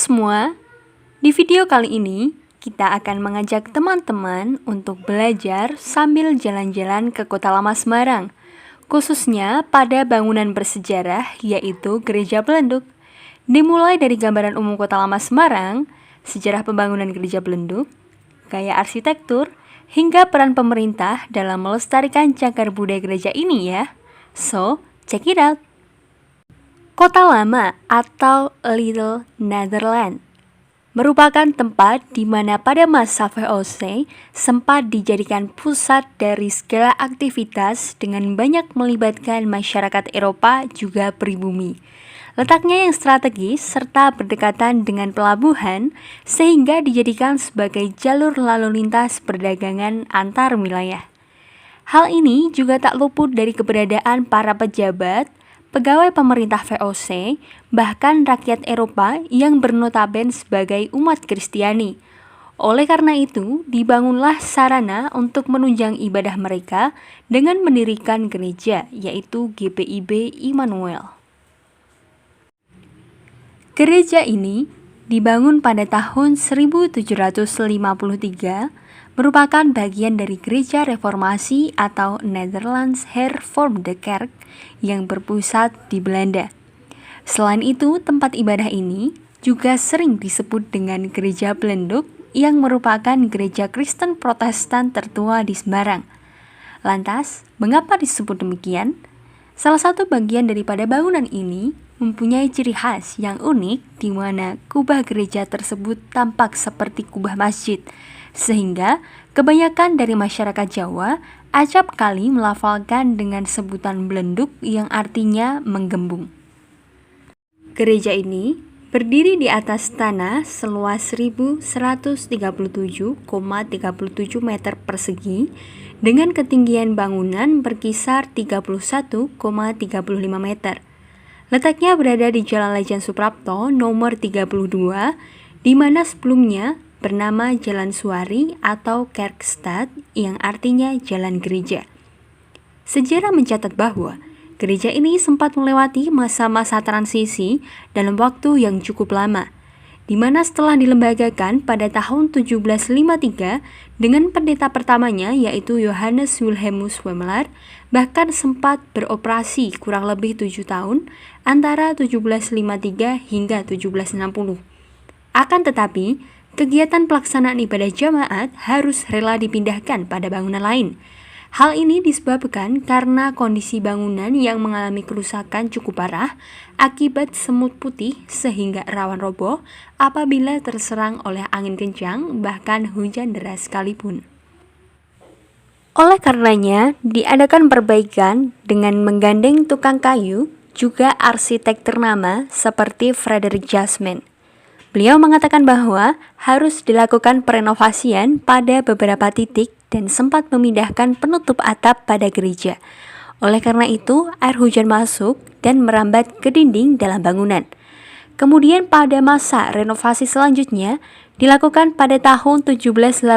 semua, di video kali ini kita akan mengajak teman-teman untuk belajar sambil jalan-jalan ke Kota Lama Semarang, khususnya pada bangunan bersejarah yaitu Gereja Belenduk. Dimulai dari gambaran umum Kota Lama Semarang, sejarah pembangunan Gereja Belenduk, gaya arsitektur, hingga peran pemerintah dalam melestarikan cagar budaya gereja ini ya. So, check it out! Kota Lama atau Little Netherlands merupakan tempat di mana pada masa VOC sempat dijadikan pusat dari segala aktivitas dengan banyak melibatkan masyarakat Eropa juga pribumi. Letaknya yang strategis serta berdekatan dengan pelabuhan sehingga dijadikan sebagai jalur lalu lintas perdagangan antar wilayah. Hal ini juga tak luput dari keberadaan para pejabat, pegawai pemerintah VOC, bahkan rakyat Eropa yang bernotaben sebagai umat Kristiani. Oleh karena itu, dibangunlah sarana untuk menunjang ibadah mereka dengan mendirikan gereja, yaitu GPIB Immanuel. Gereja ini dibangun pada tahun 1753, merupakan bagian dari Gereja Reformasi atau Netherlands Hervormde Kerk yang berpusat di Belanda. Selain itu, tempat ibadah ini juga sering disebut dengan Gereja Belenduk yang merupakan gereja Kristen Protestan tertua di Semarang. Lantas, mengapa disebut demikian? Salah satu bagian daripada bangunan ini mempunyai ciri khas yang unik di mana kubah gereja tersebut tampak seperti kubah masjid, sehingga kebanyakan dari masyarakat Jawa acap kali melafalkan dengan sebutan belenduk yang artinya menggembung. Gereja ini berdiri di atas tanah seluas 1137,37 meter persegi dengan ketinggian bangunan berkisar 31,35 meter. Letaknya berada di Jalan Lejen Suprapto nomor 32, di mana sebelumnya bernama Jalan Suari atau Kerkstad yang artinya jalan gereja. Sejarah mencatat bahwa gereja ini sempat melewati masa-masa transisi dalam waktu yang cukup lama, di mana setelah dilembagakan pada tahun 1753 dengan pendeta pertamanya yaitu Johannes Wilhelmus Wemelaar, bahkan sempat beroperasi kurang lebih 7 tahun antara 1753 hingga 1760. Akan tetapi, kegiatan pelaksanaan ibadah jamaat harus rela dipindahkan pada bangunan lain. Hal ini disebabkan karena kondisi bangunan yang mengalami kerusakan cukup parah akibat semut putih sehingga rawan roboh apabila terserang oleh angin kencang bahkan hujan deras sekalipun. Oleh karenanya, diadakan perbaikan dengan menggandeng tukang kayu, juga arsitek ternama seperti Frederick Jasmin. Beliau mengatakan bahwa harus dilakukan perenovasian pada beberapa titik dan sempat memindahkan penutup atap pada gereja. Oleh karena itu, air hujan masuk dan merambat ke dinding dalam bangunan. Kemudian pada masa renovasi selanjutnya dilakukan pada tahun 1785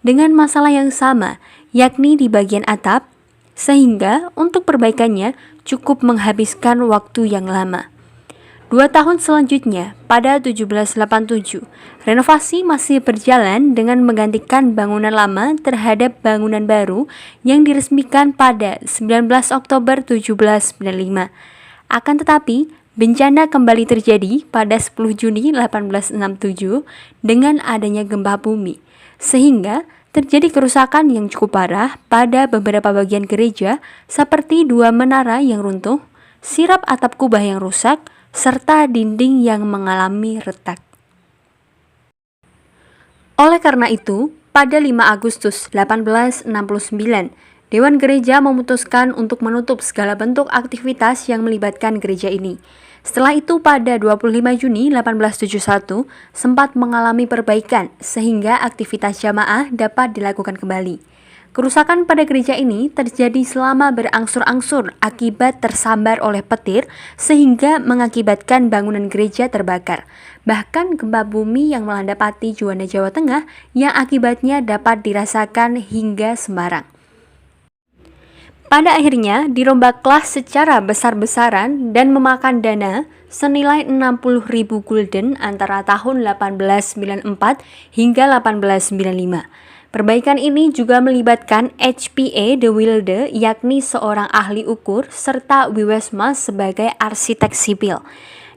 dengan masalah yang sama, yakni di bagian atap, sehingga untuk perbaikannya cukup menghabiskan waktu yang lama. 2 tahun selanjutnya, pada 1787, renovasi masih berjalan dengan menggantikan bangunan lama terhadap bangunan baru yang diresmikan pada 19 Oktober 1795. Akan tetapi, bencana kembali terjadi pada 10 Juni 1867 dengan adanya gempa bumi, sehingga terjadi kerusakan yang cukup parah pada beberapa bagian gereja seperti 2 menara yang runtuh, sirap atap kubah yang rusak, serta dinding yang mengalami retak. Oleh karena itu, pada 5 Agustus 1869, Dewan Gereja memutuskan untuk menutup segala bentuk aktivitas yang melibatkan gereja ini. Setelah itu, pada 25 Juni 1871, sempat mengalami perbaikan sehingga aktivitas jamaah dapat dilakukan kembali. Kerusakan pada gereja ini terjadi selama berangsur-angsur akibat tersambar oleh petir sehingga mengakibatkan bangunan gereja terbakar. Bahkan gempa bumi yang melanda Pati Juanda Jawa Tengah yang akibatnya dapat dirasakan hingga Semarang. Pada akhirnya dirombaklah secara besar-besaran dan memakan dana senilai 60.000 gulden antara tahun 1894 hingga 1895. Perbaikan ini juga melibatkan H.P.A. de Wilde, yakni seorang ahli ukur, serta Wiersma sebagai arsitek sipil.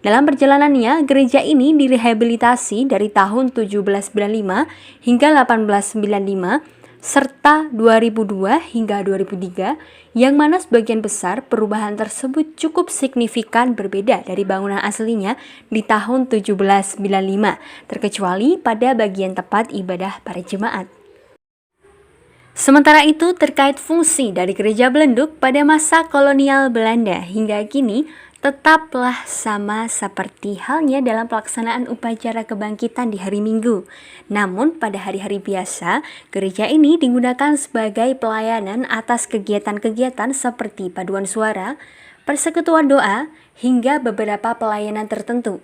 Dalam perjalanannya, gereja ini direhabilitasi dari tahun 1795 hingga 1895, serta 2002 hingga 2003, yang mana sebagian besar perubahan tersebut cukup signifikan berbeda dari bangunan aslinya di tahun 1795, terkecuali pada bagian tempat ibadah para jemaat. Sementara itu, terkait fungsi dari gereja Belenduk pada masa kolonial Belanda hingga kini tetaplah sama seperti halnya dalam pelaksanaan upacara kebangkitan di hari Minggu. Namun pada hari-hari biasa, gereja ini digunakan sebagai pelayanan atas kegiatan-kegiatan seperti paduan suara, persekutuan doa, hingga beberapa pelayanan tertentu.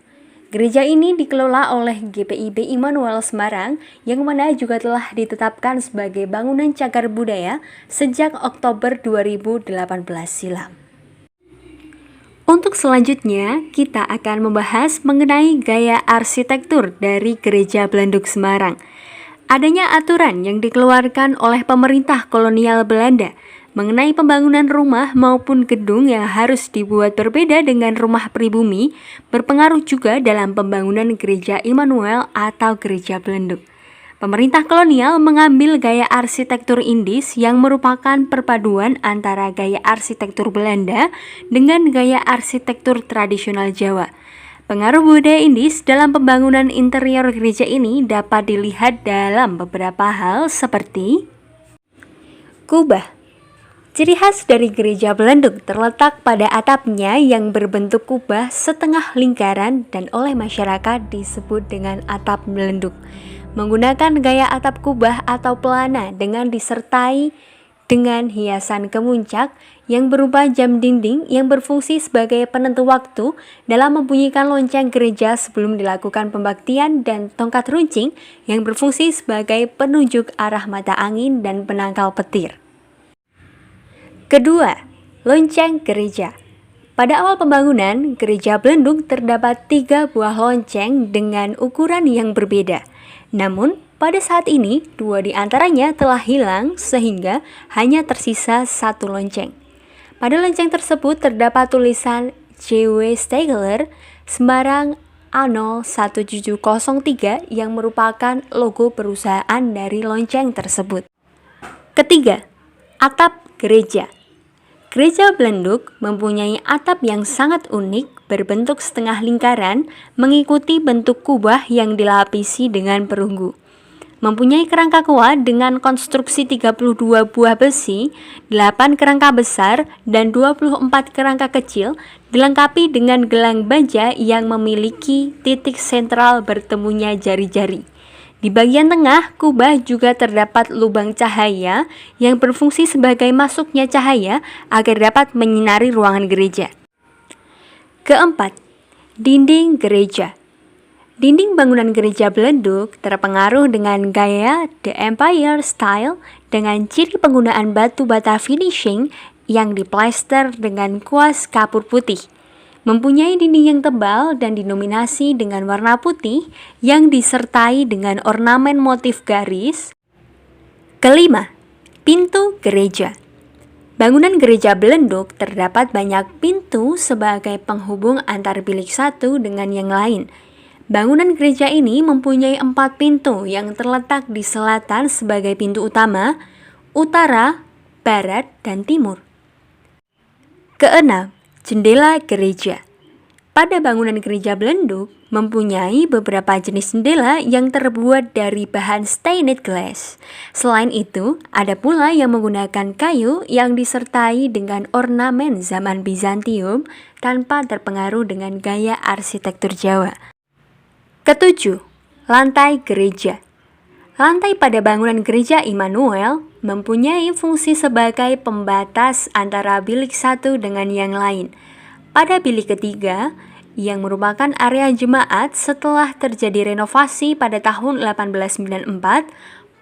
Gereja ini dikelola oleh GPIB Immanuel Semarang, yang mana juga telah ditetapkan sebagai bangunan cagar budaya sejak Oktober 2018 silam. Untuk selanjutnya, kita akan membahas mengenai gaya arsitektur dari Gereja Belenduk Semarang. Adanya aturan yang dikeluarkan oleh pemerintah kolonial Belanda mengenai pembangunan rumah maupun gedung yang harus dibuat berbeda dengan rumah pribumi berpengaruh juga dalam pembangunan Gereja Immanuel atau Gereja Belenduk. Pemerintah kolonial mengambil gaya arsitektur Indis yang merupakan perpaduan antara gaya arsitektur Belanda dengan gaya arsitektur tradisional Jawa. Pengaruh budaya Indis dalam pembangunan interior gereja ini dapat dilihat dalam beberapa hal seperti kubah. Ciri khas dari gereja Belenduk terletak pada atapnya yang berbentuk kubah setengah lingkaran dan oleh masyarakat disebut dengan atap Belenduk. Menggunakan gaya atap kubah atau pelana dengan disertai dengan hiasan kemuncak yang berupa jam dinding yang berfungsi sebagai penentu waktu dalam membunyikan lonceng gereja sebelum dilakukan pembaktian, dan tongkat runcing yang berfungsi sebagai penunjuk arah mata angin dan penangkal petir. Kedua, lonceng gereja. Pada awal pembangunan, gereja Belenduk terdapat 3 buah lonceng dengan ukuran yang berbeda. Namun, pada saat ini, 2 di antaranya telah hilang sehingga hanya tersisa 1 lonceng. Pada lonceng tersebut terdapat tulisan J.W. Stegler, Semarang A01703 yang merupakan logo perusahaan dari lonceng tersebut. Ketiga, atap gereja. Gereja Belenduk mempunyai atap yang sangat unik, berbentuk setengah lingkaran, mengikuti bentuk kubah yang dilapisi dengan perunggu. Mempunyai kerangka kuat dengan konstruksi 32 buah besi, 8 kerangka besar, dan 24 kerangka kecil, dilengkapi dengan gelang baja yang memiliki titik sentral bertemunya jari-jari. Di bagian tengah kubah juga terdapat lubang cahaya yang berfungsi sebagai masuknya cahaya agar dapat menyinari ruangan gereja. Keempat, dinding gereja. Dinding bangunan gereja Belenduk terpengaruh dengan gaya The Empire Style dengan ciri penggunaan batu bata finishing yang diplester dengan kuas kapur putih. Mempunyai dinding yang tebal dan dinominasi dengan warna putih yang disertai dengan ornamen motif garis. Kelima, pintu gereja. Bangunan gereja Belenduk terdapat banyak pintu sebagai penghubung antar bilik satu dengan yang lain. Bangunan gereja ini mempunyai 4 pintu yang terletak di selatan sebagai pintu utama, utara, barat, dan timur. Keenam, jendela gereja. Pada bangunan gereja Belenduk mempunyai beberapa jenis jendela yang terbuat dari bahan stained glass. Selain itu, ada pula yang menggunakan kayu yang disertai dengan ornamen zaman Bizantium tanpa terpengaruh dengan gaya arsitektur Jawa. Ketujuh, lantai gereja. Lantai pada bangunan gereja Immanuel mempunyai fungsi sebagai pembatas antara bilik satu dengan yang lain. Pada bilik ketiga, yang merupakan area jemaat setelah terjadi renovasi pada tahun 1894,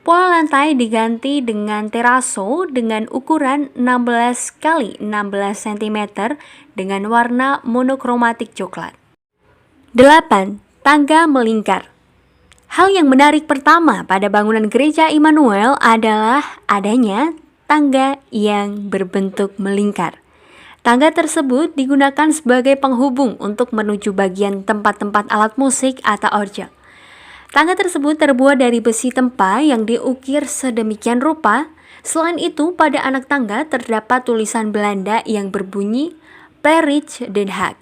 Pola lantai diganti dengan teraso dengan ukuran 16 x 16 cm dengan warna monokromatik coklat. 8. Tangga melingkar. Hal yang menarik pertama pada bangunan gereja Immanuel adalah adanya tangga yang berbentuk melingkar. Tangga tersebut digunakan sebagai penghubung untuk menuju bagian tempat-tempat alat musik atau orgel. Tangga tersebut terbuat dari besi tempa yang diukir sedemikian rupa. Selain itu, pada anak tangga terdapat tulisan Belanda yang berbunyi Plaritz Den Haag,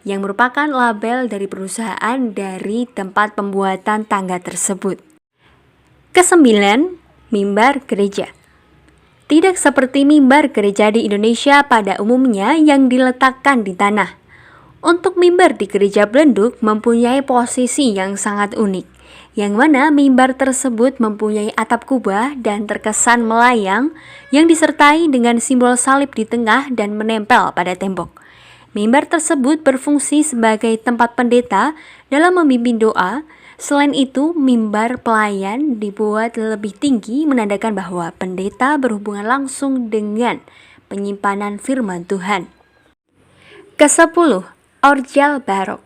yang merupakan label dari perusahaan dari tempat pembuatan tangga tersebut. Kesembilan, mimbar gereja. Tidak seperti mimbar gereja di Indonesia pada umumnya yang diletakkan di tanah. Untuk mimbar di gereja Belenduk mempunyai posisi yang sangat unik, yang mana mimbar tersebut mempunyai atap kubah dan terkesan melayang yang disertai dengan simbol salib di tengah dan menempel pada tembok. Mimbar tersebut berfungsi sebagai tempat pendeta dalam memimpin doa. Selain itu, mimbar pelayan dibuat lebih tinggi menandakan bahwa pendeta berhubungan langsung dengan penyimpanan firman Tuhan. Ke-10. Orgel barok.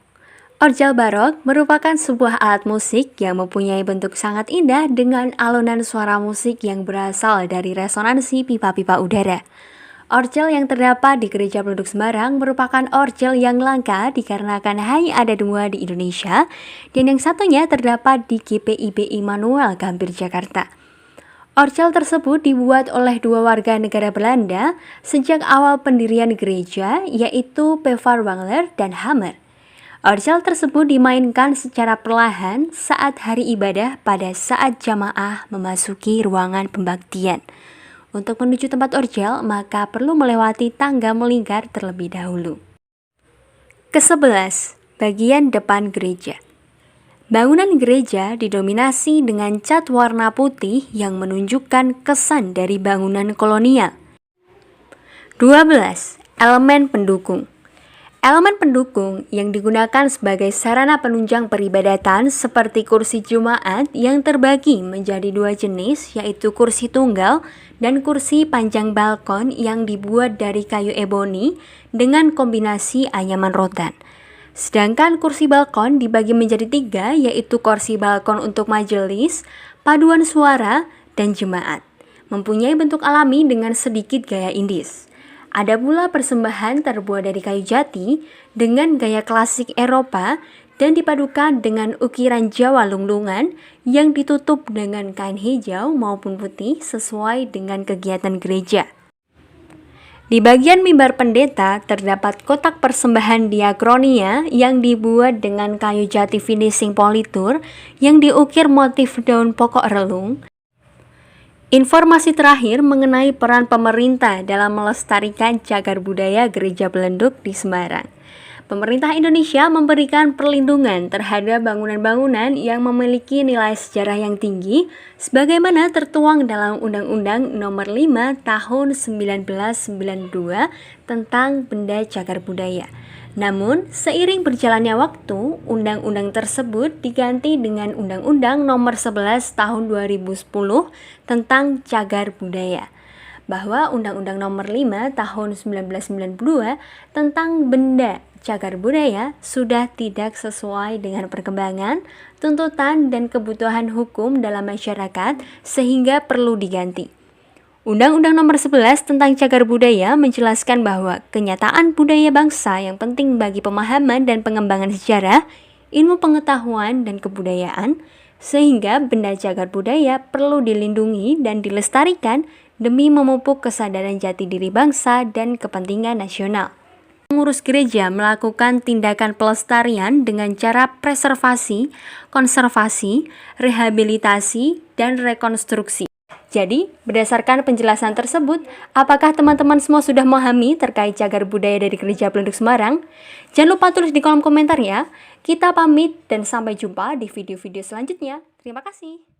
Orgel barok merupakan sebuah alat musik yang mempunyai bentuk sangat indah dengan alunan suara musik yang berasal dari resonansi pipa-pipa udara. Orgel yang terdapat di Gereja Belenduk Semarang merupakan orgel yang langka dikarenakan hanya ada 2 di Indonesia dan yang satunya terdapat di GPIB Immanuel Gambir, Jakarta. Orgel tersebut dibuat oleh 2 warga negara Belanda sejak awal pendirian gereja, yaitu Pevar Wangler dan Hammer. Orgel tersebut dimainkan secara perlahan saat hari ibadah pada saat jamaah memasuki ruangan pembaktian. Untuk menuju tempat orgel, maka perlu melewati tangga melingkar terlebih dahulu. Ke-11. Bagian depan gereja. Bangunan gereja didominasi dengan cat warna putih yang menunjukkan kesan dari bangunan kolonial. 12. Elemen pendukung. Elemen pendukung yang digunakan sebagai sarana penunjang peribadatan seperti kursi Jumat yang terbagi menjadi 2 jenis, yaitu kursi tunggal dan kursi panjang balkon yang dibuat dari kayu eboni dengan kombinasi anyaman rotan. Sedangkan kursi balkon dibagi menjadi 3, yaitu kursi balkon untuk majelis, paduan suara, dan jemaat. Mempunyai bentuk alami dengan sedikit gaya Indis. Ada pula persembahan terbuat dari kayu jati dengan gaya klasik Eropa dan dipadukan dengan ukiran Jawa lunglungan yang ditutup dengan kain hijau maupun putih sesuai dengan kegiatan gereja. Di bagian mimbar pendeta terdapat kotak persembahan diakronia yang dibuat dengan kayu jati finishing politur yang diukir motif daun pokok relung. Informasi terakhir mengenai peran pemerintah dalam melestarikan cagar budaya Gereja Belenduk di Semarang. Pemerintah Indonesia memberikan perlindungan terhadap bangunan-bangunan yang memiliki nilai sejarah yang tinggi sebagaimana tertuang dalam Undang-Undang Nomor 5 Tahun 1992 tentang Benda Cagar Budaya. Namun, seiring berjalannya waktu, undang-undang tersebut diganti dengan Undang-Undang Nomor 11 Tahun 2010 tentang Cagar Budaya, bahwa Undang-Undang Nomor 5 Tahun 1992 tentang Benda Cagar Budaya sudah tidak sesuai dengan perkembangan, tuntutan, dan kebutuhan hukum dalam masyarakat sehingga perlu diganti. Undang-Undang Nomor 11 tentang Cagar Budaya menjelaskan bahwa kenyataan budaya bangsa yang penting bagi pemahaman dan pengembangan sejarah, ilmu pengetahuan, dan kebudayaan, sehingga benda cagar budaya perlu dilindungi dan dilestarikan demi memupuk kesadaran jati diri bangsa dan kepentingan nasional. Pengurus gereja melakukan tindakan pelestarian dengan cara preservasi, konservasi, rehabilitasi, dan rekonstruksi. Jadi, berdasarkan penjelasan tersebut, apakah teman-teman semua sudah memahami terkait cagar budaya dari Gereja Belenduk Semarang? Jangan lupa tulis di kolom komentar ya. Kita pamit dan sampai jumpa di video-video selanjutnya. Terima kasih.